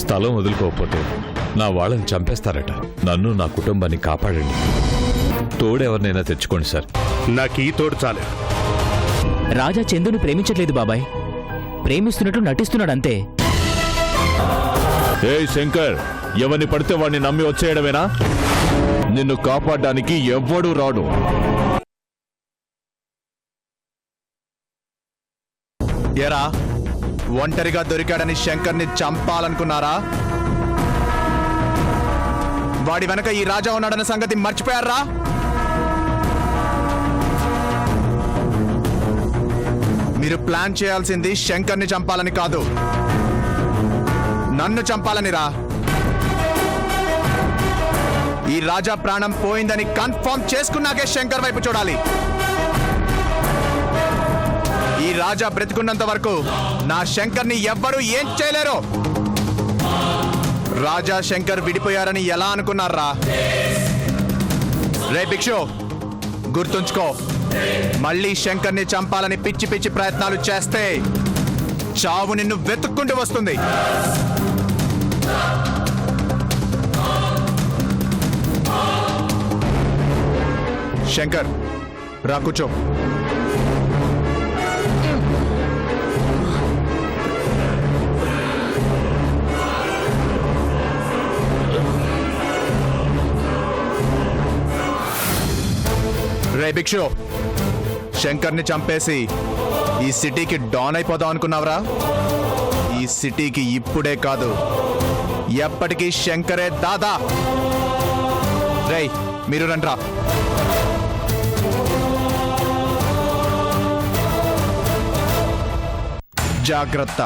స్థలం వదులుకోకపోతే నా వాళ్ళని చంపేస్తారట. నన్ను నా కుటుంబాన్ని కాపాడండి. తోడెవరినైనా తెచ్చుకోండి సార్. నాకు ఈ తోడు చాలు. రాజా చందుని ప్రేమించట్లేదు బాబాయ్, ప్రేమిస్తున్నట్లు నటిస్తున్నాడంతే. ఏయ్ శంకర్, ఎవరిని పడితే వాడిని నమ్మి వచ్చేయడమేనా? నిన్ను కాపాడడానికి ఎవ్వడూ రాడు. ఎరా, ఒంటరిగా దొరికాడని శంకర్ని చంపాలనుకున్నారా? వాడి వెనక ఈ రాజా ఉన్నాడన్న సంగతి మర్చిపోయారా? మీరు ప్లాన్ చేయాల్సింది శంకర్ని చంపాలని కాదు, నన్ను చంపాలని రా. ఈ రాజా ప్రాణం పోయిందని కన్ఫర్మ్ చేసుకున్నాకే శంకర్ వైపు చూడాలి. ఈ రాజా బ్రతికున్నంత వరకు నా శంకర్ని ఎవ్వరూ ఏం చేయలేరు. రాజా శంకర్ విడిపోయారని ఎలా అనుకున్నారా? రే భిక్షు, గుర్తుంచుకో, మళ్ళీ శంకర్ని చంపాలని పిచ్చి పిచ్చి ప్రయత్నాలు చేస్తే చావు నిన్ను వెతుక్కుంటూ వస్తుంది. శంకర్, రా కూర్చో. రే భిక్షు, శంకర్ని చంపేసి ఈ సిటీకి డాన్ అయిపోదాం అనుకున్నావురా? ఈ సిటీకి ఇప్పుడే కాదు, ఎప్పటికీ శంకరే దాదా. రేయ్, మీరు రండ్రా. జాగ్రత్త.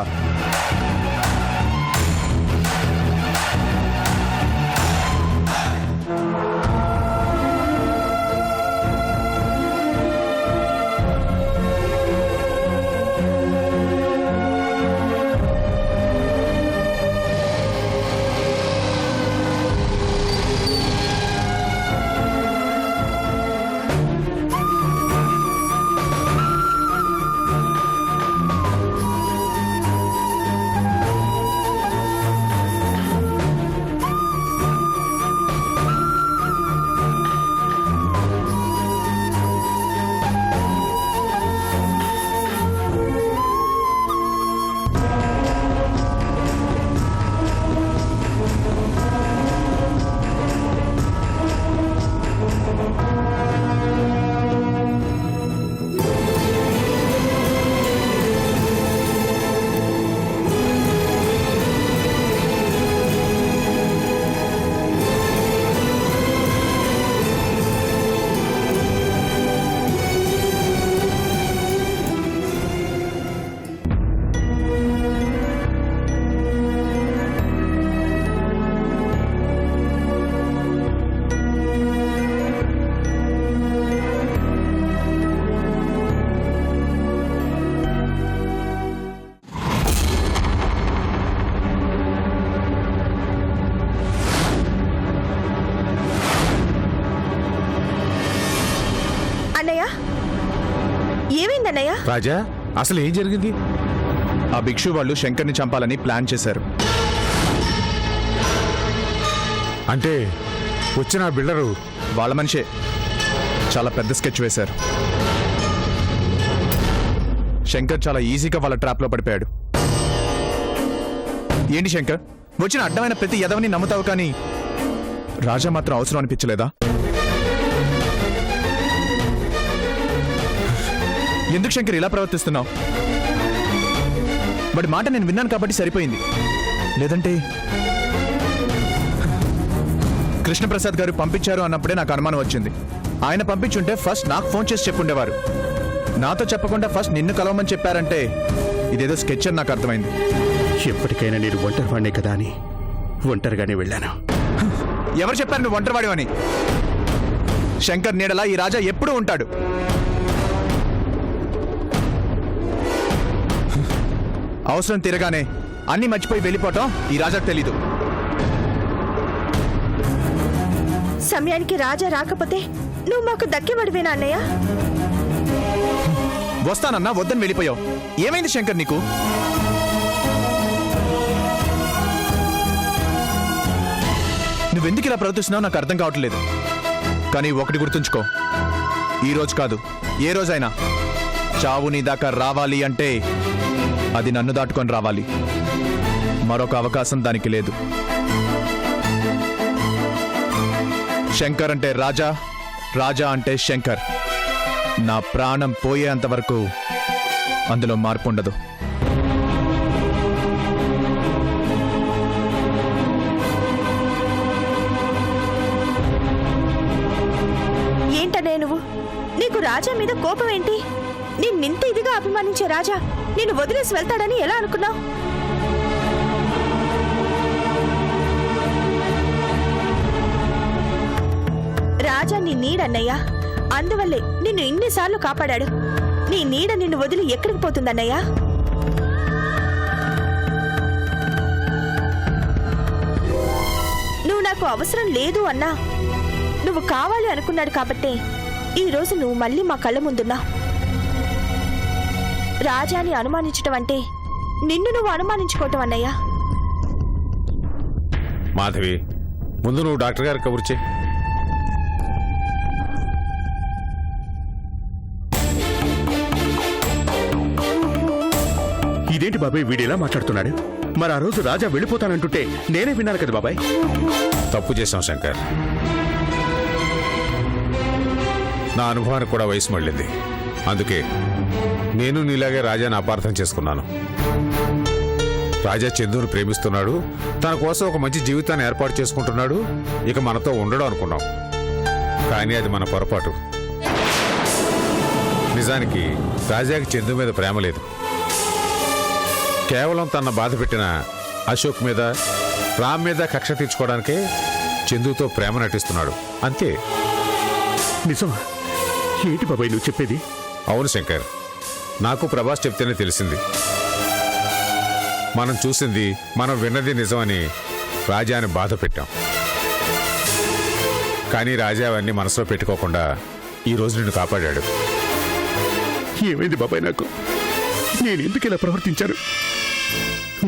ఏమైందన్నయ్య? రాజా, అసలు ఏం జరిగింది? ఆ భిక్షు వాళ్ళు శంకర్ని చంపాలని ప్లాన్ చేశారు. అంటే వచ్చిన బిల్డరు వాళ్ళ మనిషే చాలా పెద్ద స్కెచ్ వేశారు. శంకర్ చాలా ఈజీగా వాళ్ళ ట్రాప్లో పడిపోయాడు. ఏంటి శంకర్, వచ్చిన అడ్డమైన ప్రతి ఎదవని నమ్ముతావు, కానీ రాజా మాత్రం అవసరం అనిపించలేదా? ఎందుకు శంకర్ ఇలా ప్రవర్తిస్తున్నావు? వాడి మాట నేను విన్నాను కాబట్టి సరిపోయింది, లేదంటే కృష్ణప్రసాద్ గారు పంపించారు అన్నప్పుడే నాకు అనుమానం వచ్చింది. ఆయన పంపించుంటే ఫస్ట్ నాకు ఫోన్ చేసి చెప్పుండేవారు. నాతో చెప్పకుండా ఫస్ట్ నిన్ను కలవమని చెప్పారంటే ఇదేదో స్కెచ్ అని నాకు అర్థమైంది. ఎప్పటికైనా నేను ఒంటరివాడినే కదా అని ఒంటరిగానే వెళ్ళాను. ఎవరు చెప్పారు నువ్వు ఒంటరివాడి అని? శంకర్ నీడలా ఈ రాజా ఎప్పుడూ ఉంటాడు. అవసరం తీరగానే అన్ని మర్చిపోయి వెళ్ళిపోవటం ఈ రాజాకు తెలీదు. సమయానికి రాజా రాకపోతే నువ్వు మాకు దక్కేవాడివేనా అన్నయ్య? వస్తానన్నా వద్దని వెళ్ళిపోయావు. ఏమైంది శంకర్ నీకు? నువ్వెందుకు ఇలా ప్రవర్తిస్తున్నావు నాకు అర్థం కావట్లేదు. కానీ ఒకటి గుర్తుంచుకో, ఈ రోజు కాదు ఏ రోజైనా చావు నీ దాకా రావాలి అంటే అది నన్ను దాటుకొని రావాలి. మరొక అవకాశం దానికి లేదు. శంకర్ అంటే రాజా, రాజా అంటే శంకర్. నా ప్రాణం పోయేంత వరకు అందులో మార్పు ఉండదు. ఏంటనే నువ్వు? నీకు రాజా మీద కోపం ఏంటి? నిన్నింత ఇదిగా అభిమానించే రాజా నిన్ను వదిలేసి వెళ్తాడని ఎలా అనుకున్నావు? రాజా నీ నీడన్నయ్యా, అందువల్లే నిన్ను ఇన్నిసార్లు కాపాడాడు. నీ నీడ నిన్ను వదిలి ఎక్కడికి పోతుందన్నయ్యా? నువ్వు నాకు అవసరం లేదు అన్నా నువ్వు కావాలి అనుకున్నాడు కాబట్టే ఈరోజు నువ్వు మళ్ళీ మా కళ్ళ ముందున్నావు. రాజాని అనుమానించటం అంటే నిన్ను నువ్వు అనుమానించుకోవటం అన్నయ్యా. మాధవి, ముందు నువ్వు డాక్టర్ గారికి కబురు చేయి. ఇదేంటి బాబాయ్ వీడిలా మాట్లాడుతున్నాడు? మరి ఆ రోజు రాజా వెళ్ళిపోతానంటుంటే నేనే విన్నాను కదా బాబాయ్. తప్పు చేశాం శంకర్. నా అనుభవానికి కూడా వయసు మళ్ళింది. అందుకే నేను నీలాగే రాజాని అపార్థం చేసుకున్నాను. రాజా చందుని ప్రేమిస్తున్నాడు, తన కోసం ఒక మంచి జీవితాన్ని ఏర్పాటు చేసుకుంటున్నాడు, ఇక మనతో ఉండడం అనుకున్నాం. కానీ అది మన పొరపాటు. నిజానికి రాజాకి చందు మీద ప్రేమ లేదు. కేవలం తన బాధ పెట్టిన అశోక్ మీద, రామ్ మీద కక్ష తీర్చుకోవడానికే చందుతో ప్రేమ నటిస్తున్నాడు, అంతే. నిజమా? ఏంటి బాబాయ్ నువ్వు చెప్పేది? అవును శంకర్, నాకు ప్రభాస్ చెప్తేనే తెలిసింది. మనం చూసింది, మనం విన్నది నిజమని రాజాని బాధ పెట్టాం. కానీ రాజా అవన్నీ మనసులో పెట్టుకోకుండా ఈరోజు నిన్ను కాపాడాడు. ఏమైంది బాబాయ్ నాకు? నేను ఎందుకు ఇలా ప్రవర్తించాను?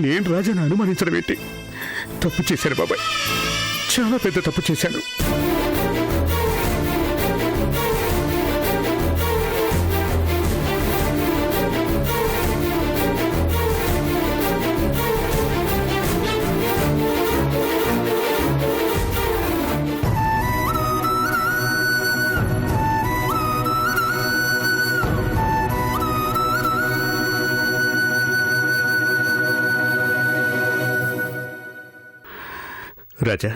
నేను రాజాను అనుమానించడం ఏంటి? తప్పు చేశాను బాబాయ్, చాలా పెద్ద తప్పు చేశాను. రాజా,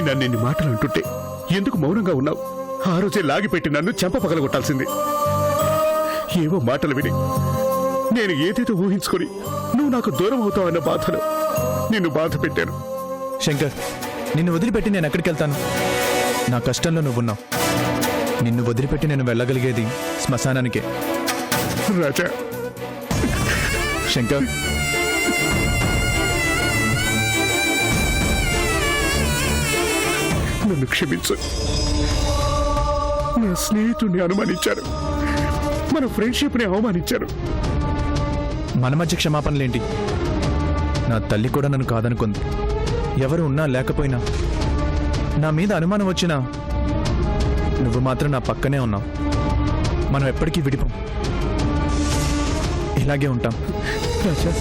నన్ను మాటలు అంటుంటే ఎందుకు మౌనంగా ఉన్నావు? ఆ రోజే లాగిపెట్టి నన్ను చెంప పగలగొట్టాల్సింది. ఏవో మాటలు విని నేను ఏదేదో ఊహించుకొని నువ్వు నాకు దూరం అవుతావన్న బాధలో నిన్ను బాధ పెట్టాను. శంకర్, నిన్ను వదిలిపెట్టి నేను ఎక్కడికి వెళ్తాను? నా కష్టంలో నువ్వున్నావు. నిన్ను వదిలిపెట్టి నేను వెళ్ళగలిగేది శ్మశానానికే. రాజా, శంకర్, నన్ను క్షమించు. నా స్నేహితుడిని అనుమానించారు, మన ఫ్రెండ్షిప్ని అవమానించారు. మన మధ్య క్షమాపణలేంటి? నా తల్లి కూడా నన్ను కాదనుకుంది. ఎవరు ఉన్నా లేకపోయినా నా మీద అనుమానం వచ్చినా నువ్వు మాత్రం నా పక్కనే ఉన్నావు. మనం ఎప్పటికీ విడిపోం, ఇలాగే ఉంటాం. రాజా,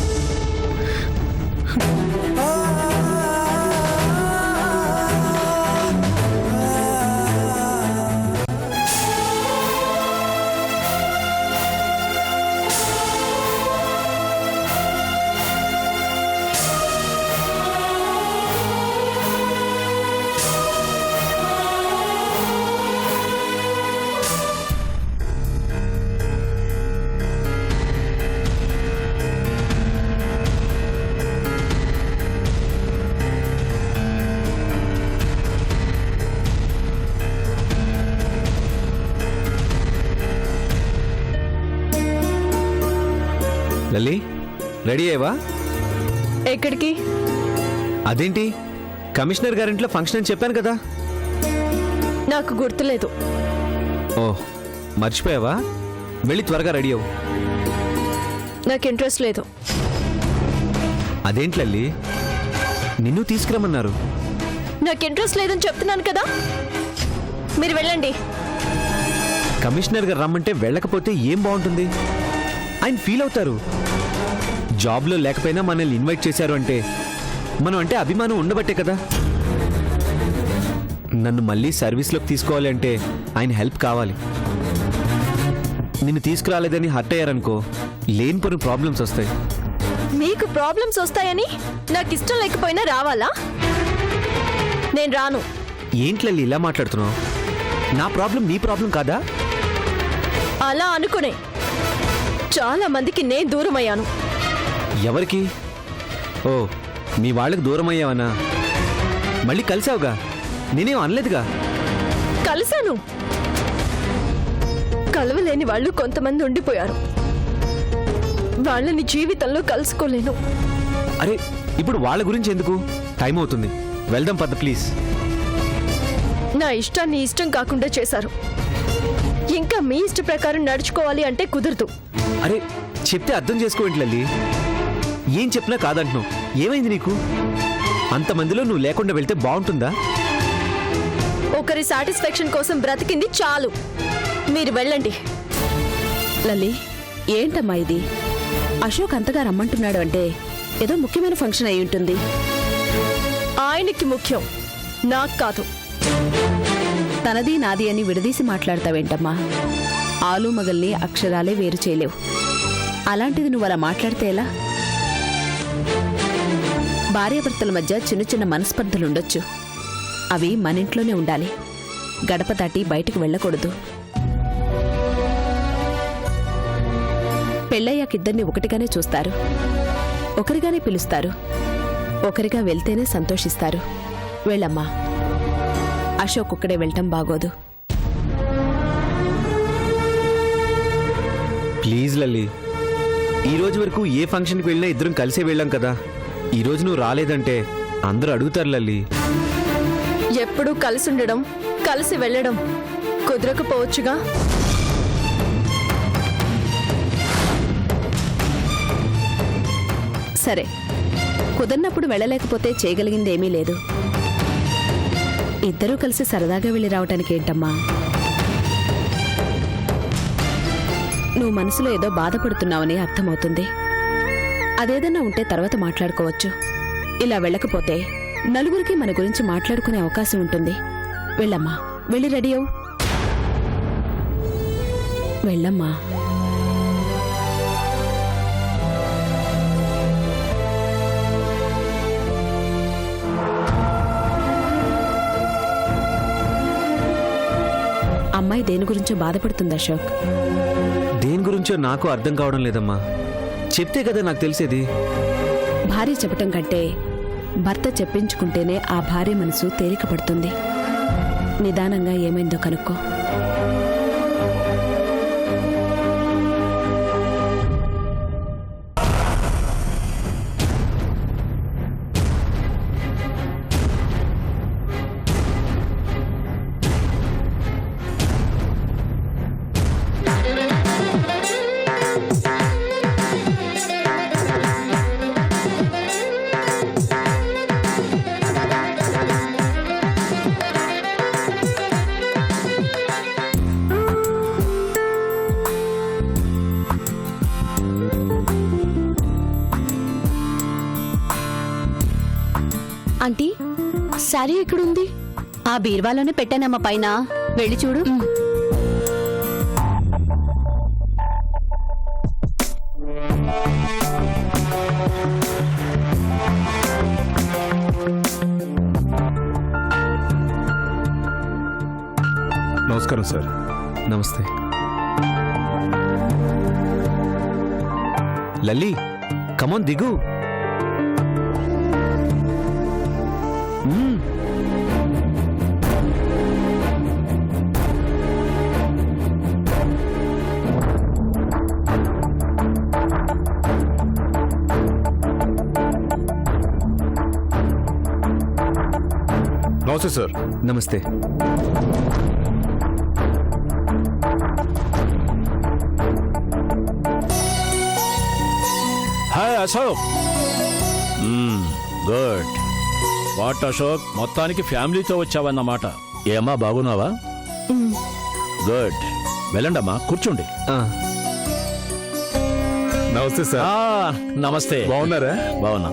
లల్లి, రెడీ అయ్యవా? ఎక్కడికి? అదేంటి, కమిషనర్ గారింట్లో ఫంక్షన్ అని చెప్పాను కదా. నాకు గుర్తులేదు. ఓ మర్చిపోయావా? వెళ్ళి త్వరగా రెడీ అవ్వు. నాకు ఇంట్రెస్ట్ లేదు. అదేంటి లల్లి, నిన్ను తీసుకురమ్మన్నారు. నాకు ఇంట్రెస్ట్ లేదని చెప్తున్నాను కదా, మీరు వెళ్ళండి. కమిషనర్ గారు రమ్మంటే వెళ్ళకపోతే ఏం బాగుంటుంది? ఆయన ఫీల్ అవుతారు. జాబ్లో లేకపోయినా మనల్ని ఇన్వైట్ చేశారు అంటే మనం అంటే అభిమానం ఉండబట్టే కదా. నన్ను మళ్ళీ సర్వీస్లోకి తీసుకోవాలి అంటే ఆయన హెల్ప్ కావాలి. నిన్ను తీసుకురాలేదని హర్ట్ అయ్యారనుకో, లేనిపోని ప్రాబ్లమ్స్ వస్తాయి. మీకు ప్రాబ్లమ్స్ వస్తాయని నాకు ఇష్టం లేకపోయినా రావాలా? నేను రాను. ఏంట్లల్లి ఇలా మాట్లాడుతున్నావు? నా ప్రాబ్లం నీ ప్రాబ్లం కాదా? అలా అనుకునే చాలా మందికి నేను దూరం అయ్యాను. ఎవరికి? ఓ, మీ వాళ్ళకి దూరం అయ్యావనా? మళ్ళీ కలిసావుగా, నేనేం అనలేదుగా. కలిశాను. కలవలేని వాళ్ళు కొంతమంది ఉండిపోయారు. వాళ్ళని జీవితంలో కలుసుకోలేను. అరే, ఇప్పుడు వాళ్ళ గురించి ఎందుకు? టైం అవుతుంది, వెళ్దాం పద ప్లీజ్. నా ఇష్టాన్ని ఇష్టం కాకుండా చేశారు. ఇంకా మీ ఇష్ట ప్రకారం నడుచుకోవాలి అంటే కుదరదు. అరే, చెప్తే అర్థం చేసుకోండి లల్లి. ఏం చెప్పినా కాదంటున్నావు. ఏమైంది నీకు? అంతమందిలో నువ్వు లేకుండా వెళ్తే బాగుంటుందా? ఒకరి సాటిస్ఫాక్షన్ కోసం బ్రతికింది చాలు. మీరు వెళ్ళండి. లల్లి, ఏంటమ్మా ఇది? అశోక్ అంతగా రమ్మంటున్నాడు అంటే ఏదో ముఖ్యమైన ఫంక్షన్ అయి ఉంటుంది. ఆయనకి ముఖ్యం, నాకు కాదు. తనది నాది అని విడదీసి మాట్లాడతావేంటమ్మా? ఆలు మగల్ని అక్షరాలే వేరు చేయలేవు. అలాంటిది నువ్వు అలా మాట్లాడితే ఎలా? భార్యాభర్తల మధ్య చిన్న చిన్న మనస్పర్ధలుండొచ్చు. అవి మన ఇంట్లోనే ఉండాలి. గడప దాటి బయటకు వెళ్ళకూడదు. పెళ్ళయ్యాకిద్దరిని ఒకటిగానే చూస్తారు, ఒకరిగానే పిలుస్తారు, ఒకరిగా వెళ్తేనే సంతోషిస్తారు. వెళ్ళమ్మా. అశోక్ ఒక్కడే వెళ్ళటం బాగోదు. ప్లీజ్ లల్లి, ఈ రోజు వరకు ఏ ఫంక్షన్కి వెళ్ళినా ఇద్దరం కలిసే వెళ్ళాం కదా. ఈ రోజు నువ్వు రాలేదంటే అందరూ అడుగుతారు లల్లి. ఎప్పుడూ కలిసి ఉండడం, కలిసి వెళ్ళడం కుదరకపోవచ్చుగా. సరే, కుదరినప్పుడు వెళ్ళలేకపోతే చేయగలిగింది ఏమీ లేదు. ఇద్దరూ కలిసి సరదాగా వెళ్ళి రావటానికి ఏంటమ్మా? నువ్వు మనసులో ఏదో బాధపడుతున్నావని అర్థమవుతుంది. అదేదన్నా ఉంటే తర్వాత మాట్లాడుకోవచ్చు. ఇలా వెళ్ళకపోతే నలుగురికి మన గురించి మాట్లాడుకునే అవకాశం ఉంటుంది. వెళ్ళమ్మా, వెళ్ళి రెడీ అవు. వెళ్ళమ్మా. అమ్మాయి దేని గురించో బాధపడుతుంది అశోక్. దేని గురించో నాకు అర్థం కావడం లేదమ్మా. చెప్తే కదా నాకు తెలిసేది. భార్య చెప్పటం కంటే భర్త చెప్పించుకుంటేనే ఆ భార్య మనసు తేలిక పడుతుంది. నిదానంగా ఏమైందో కనుక్కో. ఆంటీ, శారీ ఎక్కడుంది? ఆ బీర్వాలోనే పెట్టానమ్మా పైన. వెళ్ళి చూడు. నమస్కారం సార్. నమస్తే లల్లి, కమాన్ దిగు. నమస్తే సార్. నమస్తే. అశోక్ గుడ్ వాట్ అశోక్ మొత్తానికి ఫ్యామిలీతో వచ్చావన్నమాట ఏమ్మా బాగున్నావా గుడ్ వెళ్ళండమ్మా కూర్చోండి నమస్తే సార్. నమస్తే బాగున్నారా? బాగున్నా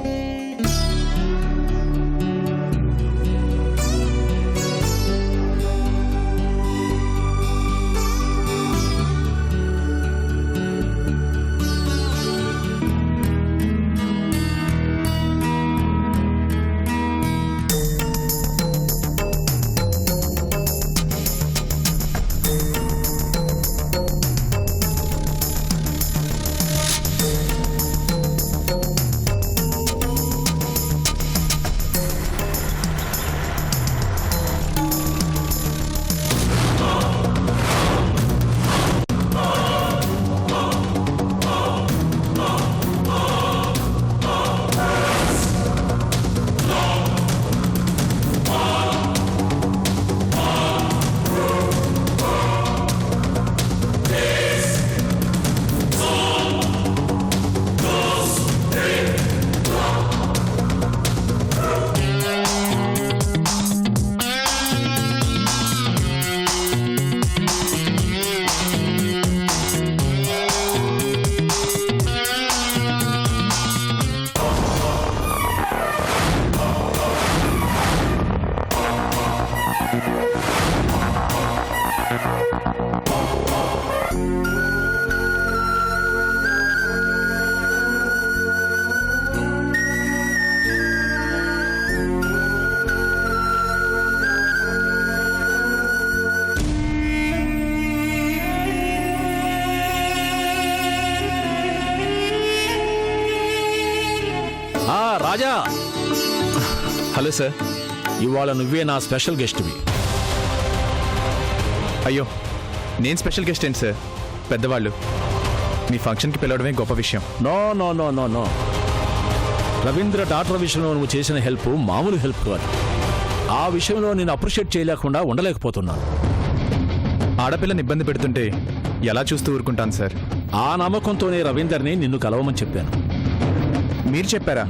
రాజా హలో సార్. ఇవాళ నువ్వే నా స్పెషల్ గెస్ట్వి అయ్యో, నేను స్పెషల్ గెస్ట్ ఏంటి సార్? పెద్దవాళ్ళు మీ ఫంక్షన్కి పిలవడమే గొప్ప విషయం. No no no no no Ravindra doctor విషయంలో నువ్వు చేసిన హెల్ప్ మామూలు హెల్ప్ కాదు. ఆ విషయంలో నేను అప్రిషియేట్ చేయలేకుండా ఉండలేకపోతున్నాను. ఆడపిల్లని ఇబ్బంది పెడుతుంటే ఎలా చూస్తూ ఊరుకుంటాను సార్? ఆ నమ్మకంతోనే రవీందర్ని నిన్ను కలవమని చెప్పాను. మీరు చెప్పారా?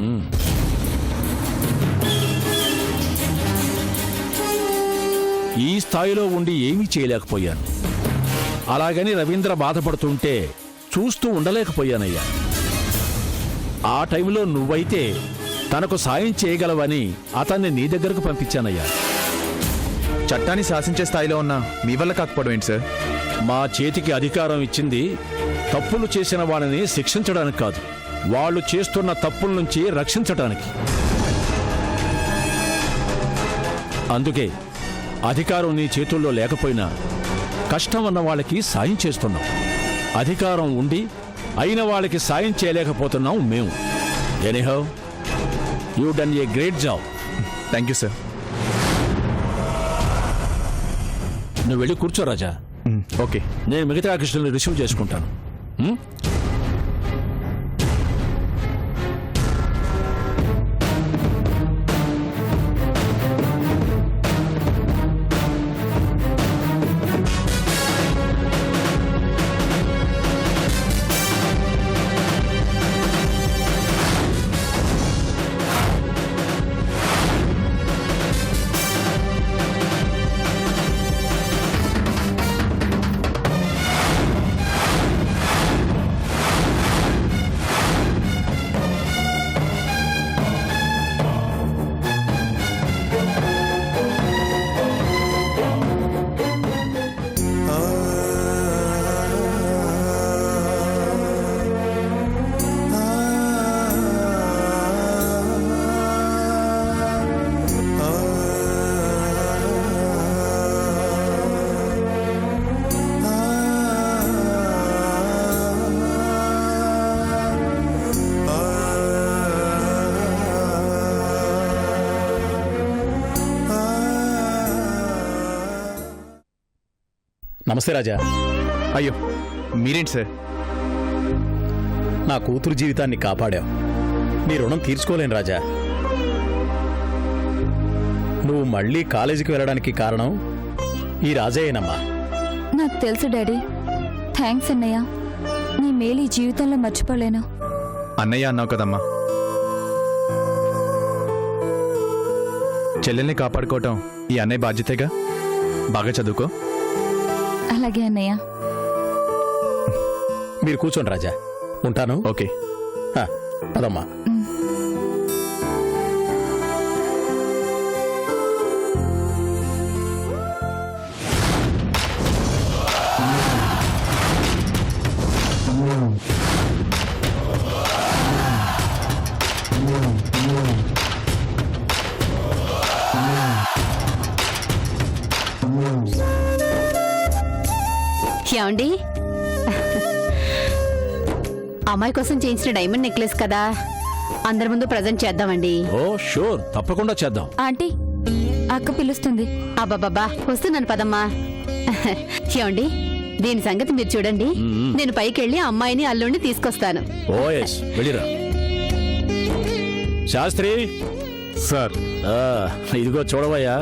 ఈ స్థాయిలో ఉండి ఏమీ చేయలేకపోయాను. అలాగని రవీంద్ర బాధపడుతుంటే చూస్తూ ఉండలేకపోయానయ్యా. ఆ టైంలో నువ్వైతే తనకు సాయం చేయగలవని అతన్ని నీ దగ్గరకు పంపించానయ్యా. చట్టాన్ని శాసించే స్థాయిలో ఉన్న మీ వల్ల కాకపోవడం ఏంటి సార్? మా చేతికి అధికారం ఇచ్చింది తప్పులు చేసిన వాళ్ళని శిక్షించడానికి కాదు, వాళ్ళు చేస్తున్న తప్పుల నుంచి రక్షించడానికి. అందుకే అధికారం నీ చేతుల్లో లేకపోయినా కష్టం అన్న వాళ్ళకి సాయం చేస్తున్నాం. అధికారం ఉండి అయిన వాళ్ళకి సాయం చేయలేకపోతున్నాం మేము. Anyhow, you done a great job. Thank you sir. నువ్వు వెళ్ళి కూర్చో రాజా. ఓకే, నేను మిగతా కృష్ణుని రిసీవ్ చేసుకుంటాను. నమస్తే రాజా. అయ్యో, మీరేంటి సార్? నా కూతురు జీవితాన్ని కాపాడావు. నీ రుణం తీర్చుకోలేను రాజా. నువ్వు మళ్ళీ కాలేజీకి వెళ్ళడానికి కారణం ఈ రాజయ్యేనమ్మా. నాకు తెలుసు డాడీ. థ్యాంక్స్ అన్నయ్య. నీ మేలు ఈ జీవితంలో మర్చిపోలేను. అన్నయ్య అన్నావు కదమ్మా. చెల్లెల్ని కాపాడుకోవటం ఈ అన్నయ్య బాధ్యతేగా. బాగా చదువుకో. అలాగే అన్నయ్య. మీరు కూర్చోండి రాజా, ఉంటాను. ఓకే. పదమ్మా. ఏమండి, అమ్మాయి కోసం చేయించిన డైమండ్ నెక్లెస్ కదా, అందరి ముందు ప్రజెంట్ చేద్దామండి. ఓ షూర్, తప్పకుండా చేద్దాం. ఆంటీ, అక్క పిలుస్తుంది. అబ్బాబాబా, వస్తున్నాను పదమ్మా. ఏమండి, దీని సంగతి మీరు చూడండి. నేను పైకి వెళ్ళి అమ్మాయిని అల్లుడిని తీసుకొస్తాను. ఓ ఎస్, వెళ్ళిరా. శాస్త్రి సార్, ఇదిగో చూడవయ్యా,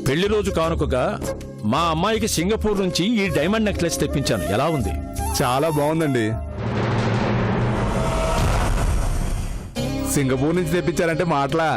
పెళ్లి రోజు కానుకగా మా అమ్మాయికి సింగపూర్ నుంచి ఈ డైమండ్ నెక్లెస్ తెప్పించాను. ఎలా ఉంది? చాలా బాగుందండి. సింగపూర్ నుంచి తెప్పించారంటే మాటలా?